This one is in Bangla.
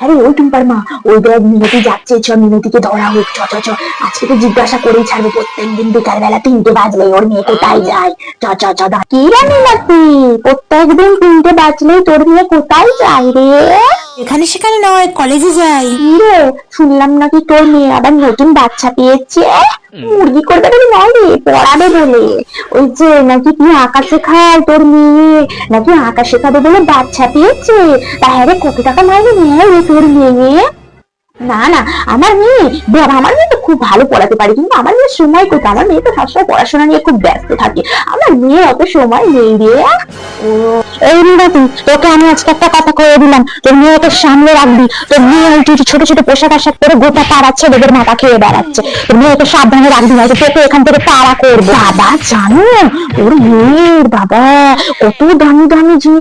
আরে ওই টুম্পার মা, ওই দেখ মিনতি যাচ্ছে, চ মিনতিকে ধরা হোক, চ চ চ। আজকে তো জিজ্ঞাসা করেই ছাড়বো, প্রত্যেকদিন বিকাল বেলা 3টে বাজলে ওর মেয়ে কোথায় যায়। চ চ চ। কি রে মিনতি, প্রত্যেকদিন 3টে বাজলেই তোর মেয়ে কোথায় যায় রে? এখানে সেখানে নয়, কলেজে যাই। কি রে, শুনলাম নাকি তোর মেয়ে আবার নতুন বাচ্চা পেয়েছে? মুরগি করবে বলে নয় রে, পড়াবে বলে। ওই যে নাকি তুই আঁকা শেখায় তোর মেয়ে, নাকি আঁকা শেখাবে বলে বাচ্চা পেয়েছে। তাহলে কত টাকা মাইনে নেয় রে তোর মেয়ে? না না, আমার মেয়ে বাবা, আমার মেয়ে তো খুব ভালো পড়াতে পারে, কিন্তু আমার মেয়ের সময় কোথায়? আমার মেয়ে তো সবসময় পড়াশোনা নিয়ে খুব ব্যস্ত থাকে, আমার মেয়ে অত সময় নেই রে। ও, এই মিনতি, তোকে আমি আজকে একটা কথা কয়ে দিলাম, তোর মেয়েকে সামনে রাখবি। তোর মেয়ে ছোট ছোট পোশাক আশাক করে গোটা পাড়ার ছেলেদের মাথা খেয়ে বেড়াচ্ছে, তোর মেয়েকে সাবধানে রাখবি, না তোকে এখান থেকে তাড়া করবো। বাবা জানো, ওর মেয়ের বাবা কত দামি দামি জিনিস